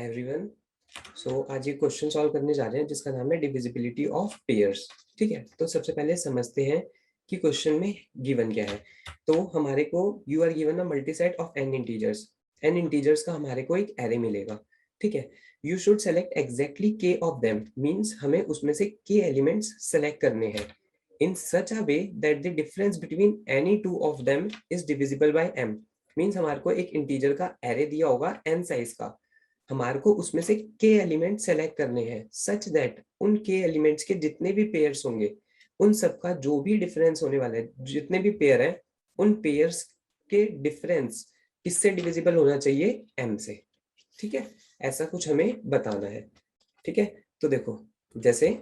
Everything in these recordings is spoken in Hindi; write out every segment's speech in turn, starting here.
एवरीवन। सो आज ये क्वेश्चन सॉल्व करने जा रहे हैं जिसका नाम है डिविजिबिलिटी ऑफ पेयर्स। ठीक है, तो सबसे पहले समझते हैं कि क्वेश्चन में गिवन क्या है। तो हमारे को you are given a multiset of n integers. N integers का हमारे को एक एरे मिलेगा। ठीक है, you should select exactly k of them, means हमें उसमें से के एलिमेंट्स सेलेक्ट करने हैं in such a way that the difference between any two of them is divisible by m। Means हमारे को एक इंटीजर का एरे दिया होगा n साइज का, हमारे को उसमें से के एलिमेंट सेलेक्ट करने हैं सच दैट उन के एलिमेंट्स के जितने भी पेयर्स होंगे उन सबका जो भी डिफरेंस होने वाला है, जितने भी पेयर हैं उन पेयर्स के डिफरेंस किससे डिविजिबल होना चाहिए, m से। ठीक है, ऐसा कुछ हमें बताना है। ठीक है, तो देखो जैसे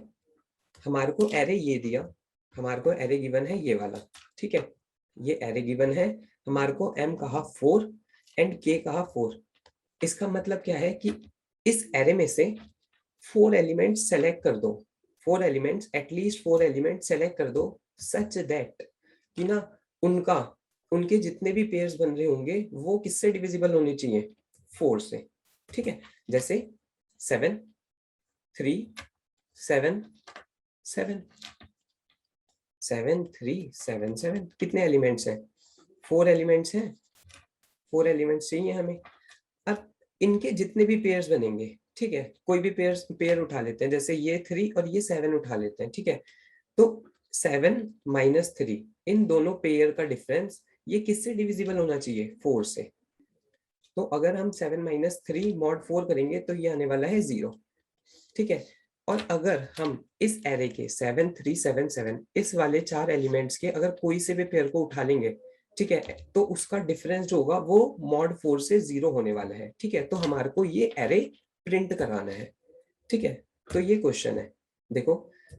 हमारे को एरे ये दिया, हमारे को एरे गिवन है ये वाला। ठीक है, ये एरे गिवन है, हमारे को m कहा 4 एंड k कहा 4। इसका मतलब क्या है कि इस एरे में से 4 एलिमेंट्स सेलेक्ट कर दो, 4 एलिमेंट्स, एटलीस्ट 4 एलिमेंट्स सेलेक्ट कर दो सच दैट कि ना उनके जितने भी पेयर्स बन रहे होंगे वो किससे डिविजिबल होने चाहिए, 4 से। ठीक है, जैसे 7 3 7 7 7 3 7 7 कितने एलिमेंट्स हैं, 4 एलिमेंट्स हैं, 4 एलिमेंट्स चाहिए हमें। अब इनके जितने भी पेयर्स बनेंगे, ठीक है, कोई भी पेयर उठा लेते हैं, जैसे ये 3 और ये 7 उठा लेते हैं। ठीक है, तो 7 माइनस 3, इन दोनों पेयर का डिफरेंस ये किससे डिविजिबल होना चाहिए, 4 से। तो अगर हम 7 माइनस 3 मॉड 4 करेंगे तो ये आने वाला है 0। ठीक है, और अगर हम इस एरे के 7 3 7 7 इस वाले 4 एलिमेंट्स के अगर कोई से भी पेयर को उठा लेंगे, ठीक है, तो उसका डिफरेंस जो होगा वो मॉड 4 से 0 होने वाला है। ठीक है, तो हमारे को ये एरे प्रिंट कराना है। ठीक है, तो ये क्वेश्चन है। देखो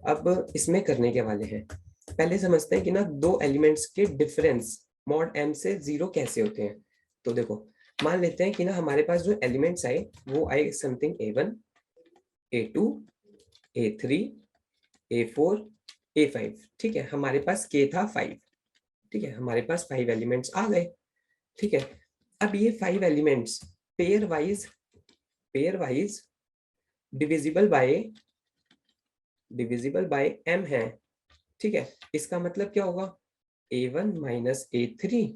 अब इसमें करने के वाले हैं, पहले समझते हैं कि ना दो एलिमेंट्स के डिफरेंस मॉड m से 0 कैसे होते हैं। तो देखो मान लेते हैं कि ना हमारे पास जो एलिमेंट्स आए वो आए something a1 a2 a3 a4 a5। ठीक है, हमारे पास k था 5। ठीक है, हमारे पास 5 एलिमेंट्स आ गए। ठीक है, अब ये 5 elements pair wise divisible by m है। ठीक है, इसका मतलब क्या होगा, a1 minus a3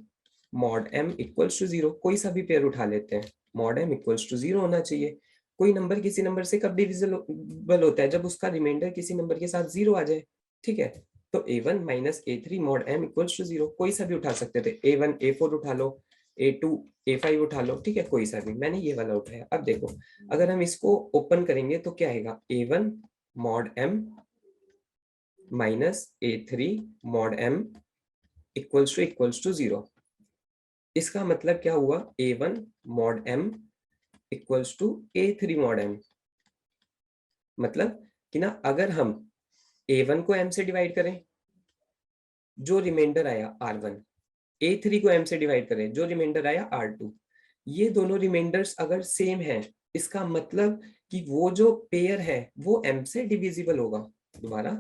mod m equals to 0। कोई सा भी पेयर उठा लेते हैं, मॉड m इक्वल्स टू 0 होना चाहिए। कोई नंबर किसी नंबर से कब डिविजिबल होता है, जब उसका रिमाइंडर किसी नंबर के साथ 0 आ जाए। ठीक है, तो a1 minus a3 mod m equals to 0, कोई सा भी उठा सकते थे, a1 a4 उठा लो, a2 a5 उठा लो। ठीक है, कोई सा भी, मैंने ये वाला उठाया। अब देखो अगर हम इसको ओपन करेंगे तो क्या आएगा, a1 mod m minus a3 mod m equals to 0। इसका मतलब क्या हुआ, a1 mod m equals to a3 mod m। मतलब कि ना अगर हम a1 को m से डिवाइड करें, जो रिमाइंडर आया r1, a3 को m से डिवाइड करें, जो रिमाइंडर आया r2, ये दोनों रिमाइंडर्स अगर सेम है, इसका मतलब कि वो जो पेयर है वो m से डिविजिबल होगा। दोबारा,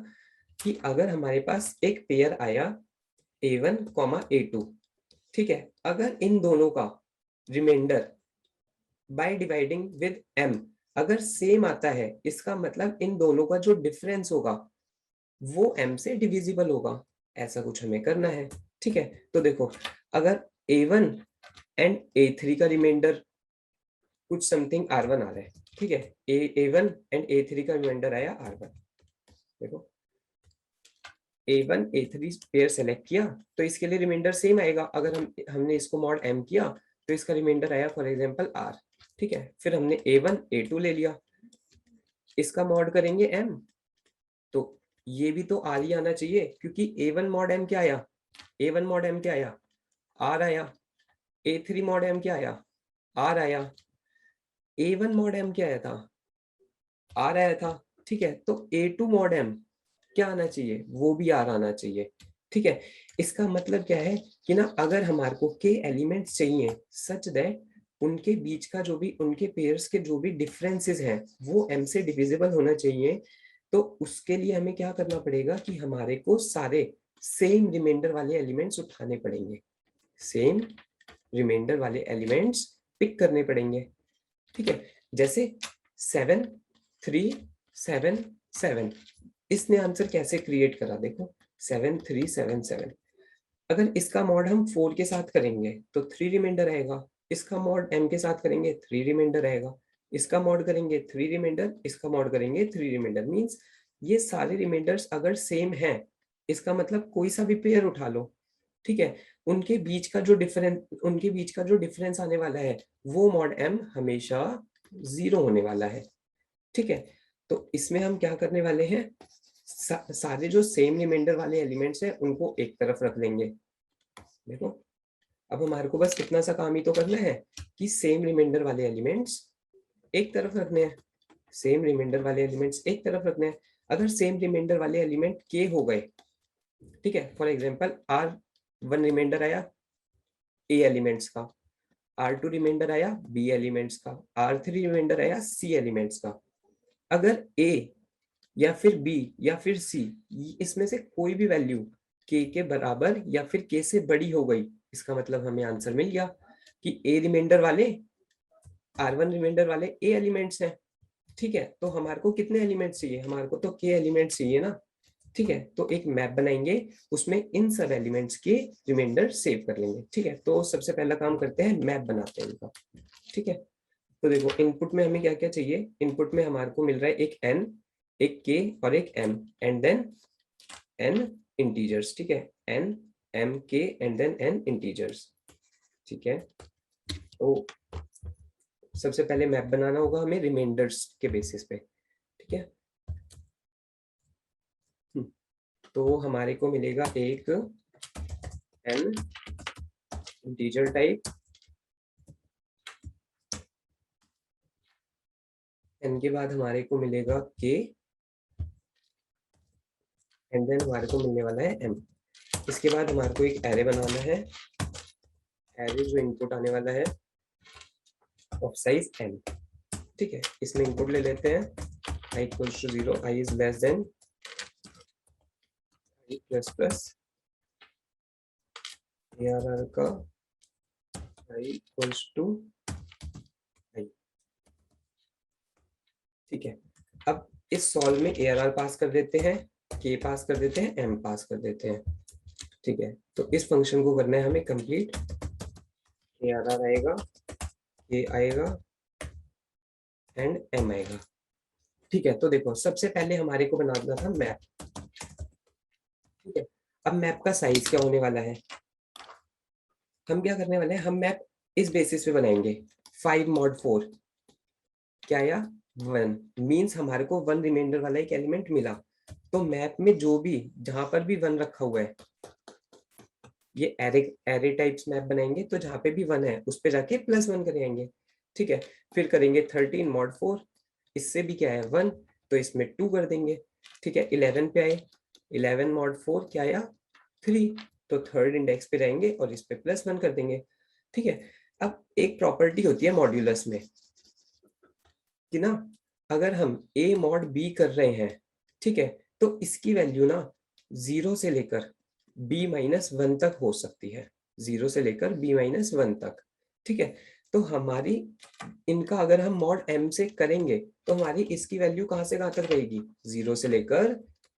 कि अगर हमारे पास एक पेयर आया a1, a2, ठीक है, अगर इन दोनों का remainder by dividing with m अगर सेम आता है, इसका मतलब इन दोनों का जो डिफरेंस होगा वो m से डिविजिबल होगा। ऐसा कुछ हमें करना है। ठीक है, तो देखो अगर a1 एंड a3 का रिमाइंडर कुछ समथिंग r1 आ रहा है, ठीक है, a1 एंड a3 का रिमाइंडर आया r1। देखो a1 a3 पेयर सेलेक्ट किया तो इसके लिए रिमाइंडर सेम आएगा। अगर हमने इसको मॉड m किया तो इसका रिमाइंडर आया फॉर एग्जांपल r। ठीक है, फिर हमने a1 a2 ले लिया, इसका मॉड करेंगे m, तो ये भी तो r ही आना चाहिए, क्योंकि a1 मॉड m क्या आया, a1 मॉड m क्या आया, r आया, a3 मॉड m क्या आया, r आया, a1 मॉड m क्या आया था, r आया था। ठीक है, तो a2 मॉड m क्या आना चाहिए, वो भी r आना चाहिए। ठीक है, इसका मतलब क्या है कि ना अगर हमारे को के एलिमेंट्स चाहिए सच दैट उनके बीच का जो भी, उनके पेयर्स के जो भी डिफरेंसेस हैं वो m से डिविजिबल होना चाहिए, तो उसके लिए हमें क्या करना पड़ेगा कि हमारे को सारे सेम रिमाइंडर वाले एलिमेंट्स उठाने पड़ेंगे, सेम रिमाइंडर वाले एलिमेंट्स पिक करने पड़ेंगे। ठीक है, जैसे 7 3 7 7, इसने आंसर कैसे क्रिएट करा, देखो 7 3 7 7। अगर इसका मॉड हम 4 के साथ करेंगे तो 3 रिमाइंडर आएगा, इसका मॉड m के साथ करेंगे 3 रिमाइंडर आएगा, इसका मॉड करेंगे 3 रिमाइंडर, इसका मॉड करेंगे 3 रिमाइंडर। मींस ये सारे रिमाइंडर्स अगर सेम हैं, इसका मतलब कोई सा भी पेयर उठा लो, ठीक है, उनके बीच का जो डिफरेंस आने वाला है वो मॉड m हमेशा 0 होने वाला है, ठीक है। तो इसमें हम क्या करने वाले हैं, सारे जो सेम रिमाइंडर वाले एलिमेंट्स हैं उनको एक तरफ रख लेंगे। देखो अब हमारे को बस इतना सा काम ही तो करना है कि सेम रिमाइंडर वाले एलिमेंट्स एक तरफ रखने हैं, सेम रिमाइंडर वाले एलिमेंट्स एक तरफ रखने हैं। अगर सेम रिमाइंडर वाले एलिमेंट के हो गए, ठीक है, फॉर एग्जांपल R1 रिमाइंडर आया ए एलिमेंट्स का, R2 रिमाइंडर आया बी एलिमेंट्स का, R3 रिमाइंडर आया सी एलिमेंट्स का। अगर ए या फिर बी या फिर सी, इसमें से कोई भी वैल्यू के बराबर या फिर के से बड़ी हो गई, इसका मतलब हमें आंसर मिल गया कि ए रिमाइंडर वाले R1 रिमाइंडर वाले ए एलिमेंट्स हैं, ठीक है। तो हमारे को कितने एलिमेंट्स चाहिए, हमारे को तो के एलिमेंट्स चाहिए ना, ठीक है। तो एक मैप बनाएंगे, उसमें इन सब एलिमेंट्स के रिमाइंडर सेव कर लेंगे, ठीक है। तो सबसे पहला काम करते हैं, मैप बनाते हैं इनका, ठीक है। तो देखो इनपुट में हमें क्या क्या चाहिए, इनपुट में हमारे को मिल रहा है एक n, एक k और एक m, and then n integers, ठीक है, n m k and then n integers, ठीक है। तो सबसे पहले मैप बनाना होगा हमें रिमाइंडर्स के बेसिस पे, ठीक है। तो हमारे को मिलेगा एक n इंटीजर टाइप, n के बाद हमारे को मिलेगा k एंड देन हमारे को मिलने वाला है m। इसके बाद हमारे को एक एरे बनाना है, एरे जो इनपुट आने वाला है ऑफ साइज n, ठीक है। इसमें इनपुट ले लेते हैं i equals to 0, i is less than i plus plus ARR का i इक्वल्स टू i, ठीक है। अब इस सॉल्व में ARR पास कर देते हैं, k पास कर देते हैं, m पास कर देते हैं, ठीक है। तो इस फंक्शन को करना है हमें कंप्लीट, ARR आएगा, k आएगा एंड m आएगा, ठीक है। तो देखो सबसे पहले हमारे को बनाना था मैप, ठीक है। अब मैप का साइज क्या होने वाला है, हम क्या करने वाले हैं, हम मैप इस बेसिस पे बनाएंगे 5 mod 4, क्या आया 1, मींस हमारे को 1 रिमाइंडर वाला एक एलिमेंट मिला। तो मैप में जो भी जहां पर भी 1 रखा हुआ है, ये एरे टाइप्स मैप बनाएंगे, तो जहां पे भी 1 है उस पे जाके +1 करेंगे, ठीक है। फिर करेंगे 13 mod 4, इससे भी क्या है 1, तो इसमें 2 कर देंगे, ठीक है। 11 पे आए, 11 mod 4 क्या आया 3, तो थर्ड इंडेक्स पे रहेंगे और इस पे +1 कर देंगे, ठीक है। अब एक प्रॉपर्टी होती है मॉड्यूलस में कि ना, अगर हम a mod b कर रहे हैं, ठीक है, तो इसकी वैल्यू ना 0 से लेकर b-1 तक हो सकती है, 0 से लेकर b-1 तक, ठीक है। तो हमारी इनका अगर हम मॉड m से करेंगे तो हमारी इसकी वैल्यू कहां से कहां तक रहेगी, 0 से लेकर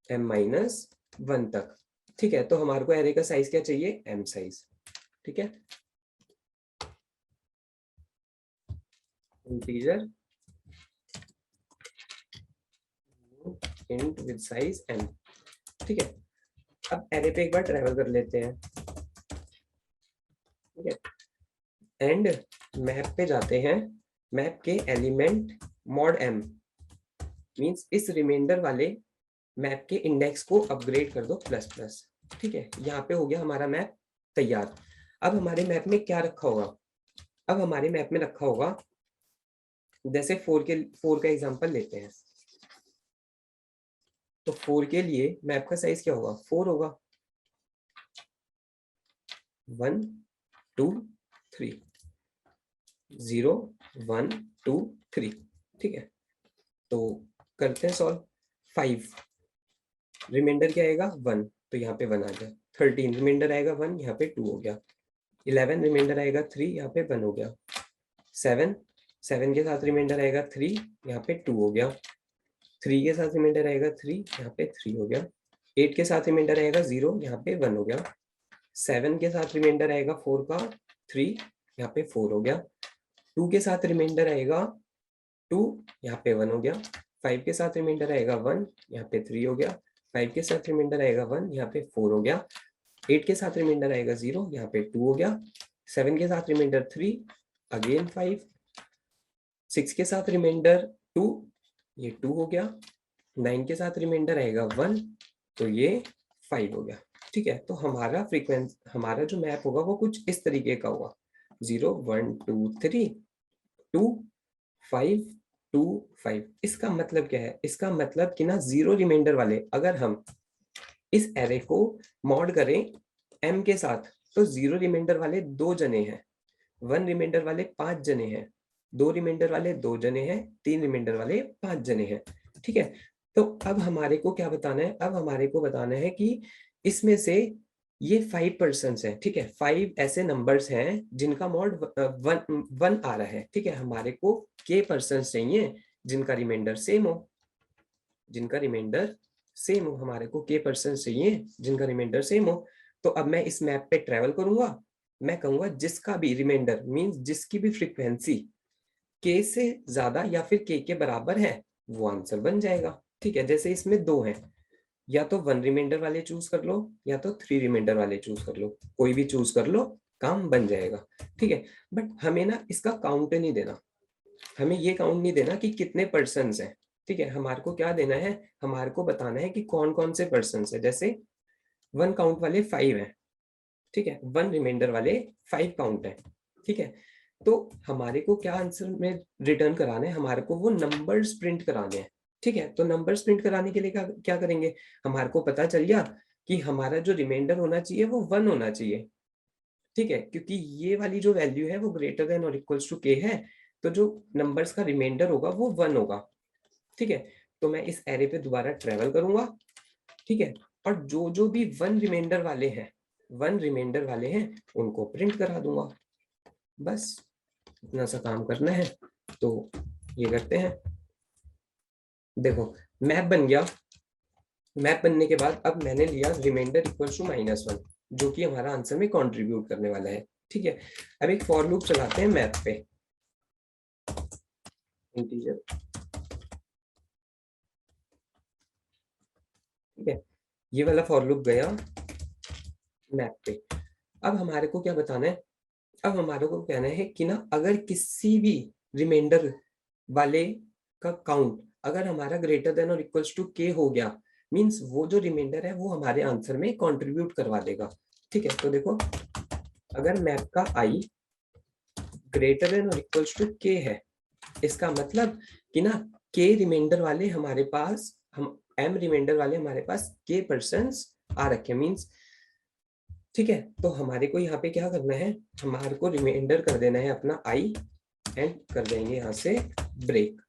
m-1 तक, ठीक है। तो हमारे को एरे का साइज क्या चाहिए, m साइज, ठीक है। Integer int with size m, ठीक है। अब एरे पे एक बार ट्रैवल कर लेते हैं, ठीक है, एंड मैप पे जाते हैं, मैप के एलिमेंट मॉड m, मींस इस रिमाइंडर वाले मैप के इंडेक्स को अपग्रेड कर दो ++, ठीक है। यहाँ पे हो गया हमारा मैप तैयार। अब हमारे मैप में क्या रखा होगा, अब हमारे मैप में रखा होगा, जैसे 4 का एग्जांपल लेते हैं, तो 4 के लिए मैप का साइज क्या होगा, 4 होगा, 1 2 3, 0 1 2 3, ठीक है। तो करते हैं सॉल्व, 5 रिमाइंडर क्या आएगा 1, तो यहाँ पे 1 आ गया, 13 रिमाइंडर आएगा 1, यहाँ पे 2 हो गया, 11 रिमाइंडर आएगा 3, यहाँ पे 1 हो गया, 7 7 के साथ रिमाइंडर आएगा 3, यहाँ पे 2 हो गया। 3 के साथ रिमाइंडर आएगा 3, यहाँ पे 3 हो गया। 8 के साथ रिमाइंडर आएगा 0, यहाँ पे 1 हो गया। 7 के साथ रिमाइंडर आएगा 4 का 3, यहाँ पे 4 हो गया। 2 के साथ रिमाइंडर आएगा 2, यहाँ पे 1 हो गया। 5 के साथ रिमाइंडर आएगा 1, यहाँ पे 3 हो गया। 5 के साथ रिमाइंडर आएगा 1, यहाँ पे 4 हो गया। 8 के साथ रिमाइंडर आएगा 0, यहाँ पे 2 हो गया। 7 के साथ रिमाइंडर 3, अगेन 5। 6 के साथ रिमाइंडर 2, ये 2 हो गया। 9 के साथ रिमाइंडर आएगा 1, तो ये 5 हो गया। ठीक है, तो हमारा फ्रीक्वेंसी, हमारा जो मैप होगा वो कुछ इस तरीके का होगा, 0 1 2 3 2 5 2 5। इसका मतलब क्या है? इसका मतलब कि ना जीरो रिमाइंडर वाले, अगर हम इस एरे को मॉड करें m के साथ, तो जीरो रिमाइंडर वाले 2 जने हैं, 1 रिमाइंडर वाले 5 जने हैं, 2 रिमाइंडर वाले 2 जने हैं, 3 रिमाइंडर वाले 5 जने हैं। ठीक है, तो अब हमारे को क्या बताना है? अब हमारे को बताना है कि इसमें से ये 5% है। ठीक है, 5 ऐसे नंबर्स हैं जिनका मॉड 1 आ रहा है। ठीक है, हमारे को k% चाहिए जिनका रिमाइंडर सेम हो, जिनका रिमाइंडर सेम हो। हमारे को k% चाहिए जिनका रिमाइंडर सेम हो। तो अब मैं इस मैप पे ट्रेवल करूंगा, मैं कहूंगा जिसका भी रिमाइंडर मींस जिसकी भी फ्रीक्वेंसी k से ज्यादा या फिर k के बराबर है, वो आंसर बन जाएगा। ठीक है, जैसे इसमें 2 हैं, या तो 1 रिमाइंडर वाले चूज कर लो या तो 3 रिमाइंडर वाले चूज कर लो, कोई भी चूज कर लो, काम बन जाएगा। ठीक है, बट हमें ना इसका काउंट नहीं देना, हमें ये काउंट नहीं देना कि कितने पर्सन्स हैं। ठीक है, हमारे को क्या देना है? हमारे को बताना है कि कौन कौन से पर्सन्स है। जैसे 1 काउंट वाले 5 हैं, ठीक है, 1 रिमाइंडर वाले 5 काउंट है। ठीक है, तो हमारे को क्या आंसर में रिटर्न कराना है? हमारे को वो नंबर्स प्रिंट कराने हैं। ठीक है, तो नंबर्स प्रिंट कराने के लिए क्या क्या करेंगे? हमारे को पता चल गया कि हमारा जो रिमाइंडर होना चाहिए वो 1 होना चाहिए। ठीक है, क्योंकि ये वाली जो वैल्यू है वो ग्रेटर देन और इक्वल्स टू k है, तो जो नंबर्स का रिमाइंडर होगा वो 1 होगा। ठीक है, तो मैं इस एरे पे दोबारा ट्रेवल करूंगा। ठीक है, और जो जो भी 1 रिमाइंडर वाले हैं, 1 रिमाइंडर वाले हैं, उनको प्रिंट करा दूंगा। बस इतना सा काम करना है, तो ये करते हैं। देखो मैप बन गया। मैप बनने के बाद अब मैंने लिया रिमाइंडर इक्वल टू -1, जो कि हमारा आंसर में कंट्रीब्यूट करने वाला है। ठीक है, अब एक फॉर लूप चलाते हैं मैप पे। इंटीजर, ठीक है, ये वाला फॉर लूप गया मैप पे। अब हमारे को क्या बताना है? अब हमारे को कहना है कि ना अगर किसी भी रिमाइंडर वाले का काउंट अगर हमारा ग्रेटर देन और इक्वल्स टू k हो गया, मींस वो जो रिमाइंडर है वो हमारे आंसर में कंट्रीब्यूट करवा देगा। ठीक है, तो देखो अगर मैप का i ग्रेटर देन और इक्वल्स टू k है, इसका मतलब कि ना k रिमाइंडर वाले हमारे पास, हम m रिमाइंडर वाले हमारे पास k% आ रखे, मींस ठीक है, तो हमारे को यहाँ पे क्या करना है? हमारे को रिमाइंडर कर देना है अपना i एंड कर देंगे यहाँ से ब्रेक।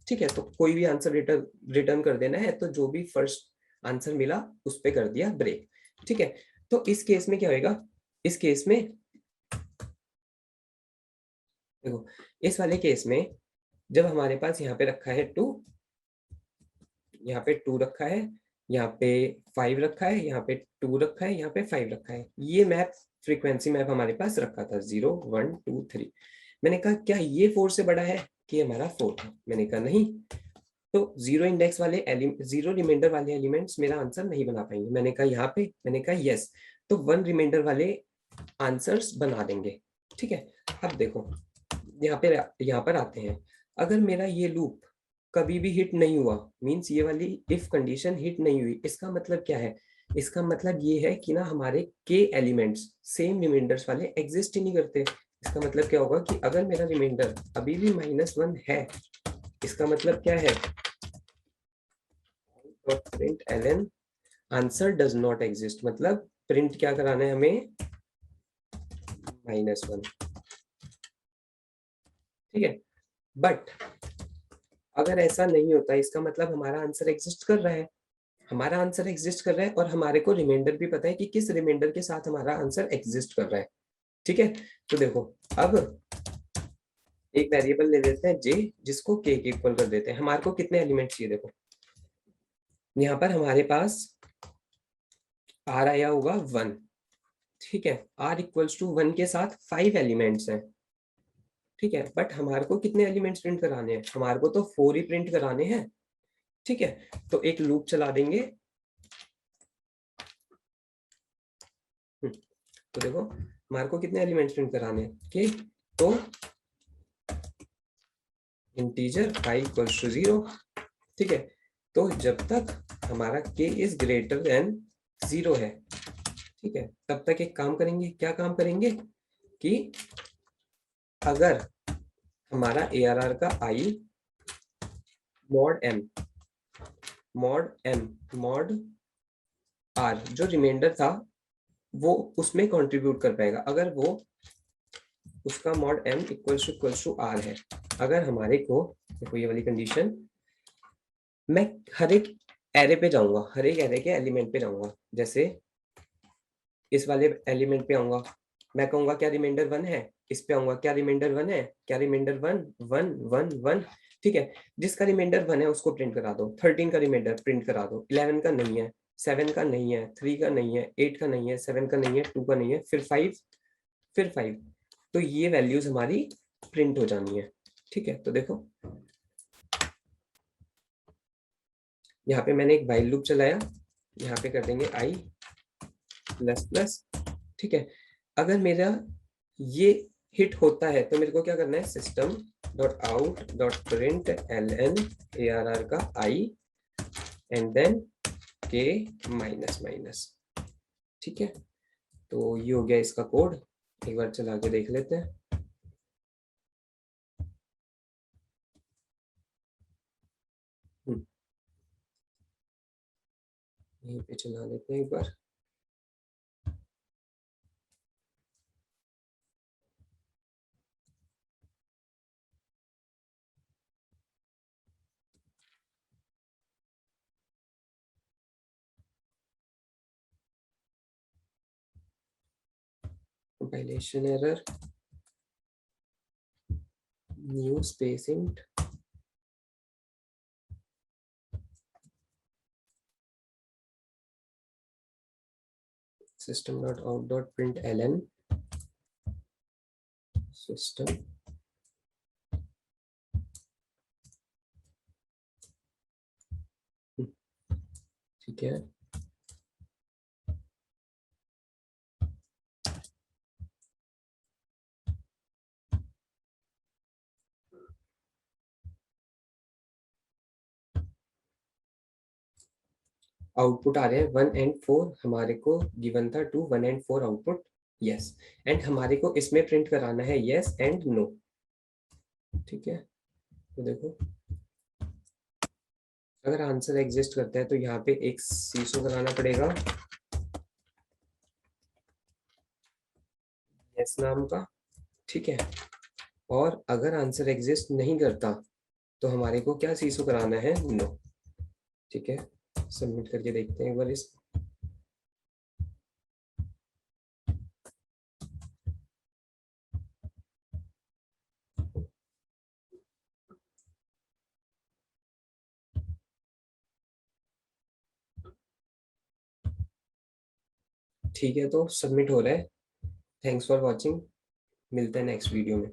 ठीक है, तो कोई भी आंसर रिटर्न कर देना है, तो जो भी फर्स्ट आंसर मिला उस पे कर दिया ब्रेक। ठीक है, तो इस केस में क्या होएगा? इस केस में देखो, इस वाले केस में जब हमारे पास यहाँ पे रखा है 2, यहाँ पे 2 रखा है, यहाँ पे 5 रखा है, यहाँ पे 2 रखा है, यहाँ पे 5 रखा है, ये मैप फ्रीक्वेंसी मैप हमारे पास रखा था 0 1 2 3। मैंने कहा क्या ये 4 से बड़ा है? कि हमारा 4 था। मैंने कहा नहीं, तो जीरो इंडेक्स वाले जीरो रिमाइंडर वाले एलिमेंट्स मेरा आंसर नहीं बना पाएंगे। मैंने कहा यहाँ पे, मैंने कहा यस, तो 1 रिमाइंडर वाले आंसर्स बना देंगे। ठीक है, अब देखो यहाँ पर आते हैं। अगर मेरा ये लूप कभी भी हिट नहीं हुआ, मींस ये वाली इफ कंडीशन हिट नहीं हुई, इसका मतलब क्या है? इसका मतलब ये है कि ना हमारे के एलिमेंट्स सेम रिमाइंडर्स वाले एग्जिस्ट ही नहीं करते। इसका मतलब क्या होगा कि अगर मेरा रिमाइंडर अभी भी -1 है, इसका मतलब क्या है? Print ln answer does not exist, मतलब प्रिंट क्या कराना है हमें? -1। ठीक है, बट अगर ऐसा नहीं होता, इसका मतलब हमारा आंसर एग्जिस्ट कर रहा है, हमारा आंसर एग्जिस्ट कर रहा है, और हमारे को रिमाइंडर भी पता है कि किस रिमाइंडर के साथ हमारा आंसर एग्जिस्ट कर रहा है। ठीक है, तो देखो अब एक वेरिएबल ले लेते हैं जे, जिसको के इक्वल कर देते हैं। हमारे को कितने एलिमेंट चाहिए, देखो यहाँ पर हमारे पास आर आया होगा 1, ठीक है। आर इक्वल्स टू 1 के साथ 5 एलिमेंट्स हैं, ठीक है। बट हमारे को कितने एलिमेंट्स प्रिंट कराने हैं, हमारे को तो 4 ही प्रिंट कराने हैं, ठीक है। तो एक लूप चला देंगे। तो देखो हमारे को कितने एलिमेंट्स प्रिंट कराने हैं के, तो इंटीजर i इक्वल्स टू 0, ठीक है। तो जब तक हमारा k इज ग्रेटर देन 0 है, ठीक है, तब तक एक काम करेंगे। क्या काम करेंगे कि अगर हमारा ARR का i मॉड r जो रिमाइंडर था वो उसमें कंट्रीब्यूट कर पाएगा, अगर वो उसका mod m equals to r है। अगर हमारे को, देखो ये वाली कंडीशन, मैं हर एक एरे पे जाऊंगा, हर एक एरे के एलिमेंट पे जाऊंगा। जैसे इस वाले एलिमेंट पे आऊंगा, मैं कहूंगा क्या रिमाइंडर 1 है, इस पे आऊंगा क्या रिमाइंडर 1 है, क्या रिमाइंडर 1 1 1 1, ठीक है। जिसका रिमाइंडर 1 है उसको प्रिंट करा दो, 13 का रिमाइंडर प्रिंट करा दो, 11 का नहीं है, 7 का नहीं है, 3 का नहीं है, 8 का नहीं है, 7 का नहीं है, 2 का नहीं है, फिर 5, फिर 5। तो ये वैल्यूज हमारी प्रिंट हो जानी है, ठीक है। तो देखो यहाँ पे मैंने एक व्हाइल लूप चलाया, यहाँ पे कर देंगे i प्लस प्लस, ठीक है। अगर मेरा ये हिट होता है तो मेरे को क्या करना है, system dot out dot print ln ARR का i and then k minus minus, ठीक है। तो ये हो गया इसका कोड, एक बार चला के देख लेते हैं। यहीं पे चला लेते हैं एक बार। Compilation error, new spacing, system dot out dot print ln system, ठीक है। आउटपुट आ रहे हैं 1 एंड 4, हमारे को गिवन था 2 1 एंड 4 आउटपुट, यस। एंड हमारे को इसमें प्रिंट कराना है यस एंड नो, ठीक है। तो देखो अगर आंसर एग्जिस्ट करता है तो यहाँ पे एक सीसो कराना पड़ेगा यस नाम का, ठीक है। और अगर आंसर एग्जिस्ट नहीं करता तो हमारे को क्या सीसो कराना है, नो, ठीक है। सबमिट करके देखते हैं एक बार इस, ठीक है। तो सबमिट हो रहा है। थैंक्स फॉर वॉचिंग, मिलते हैं नेक्स्ट वीडियो में।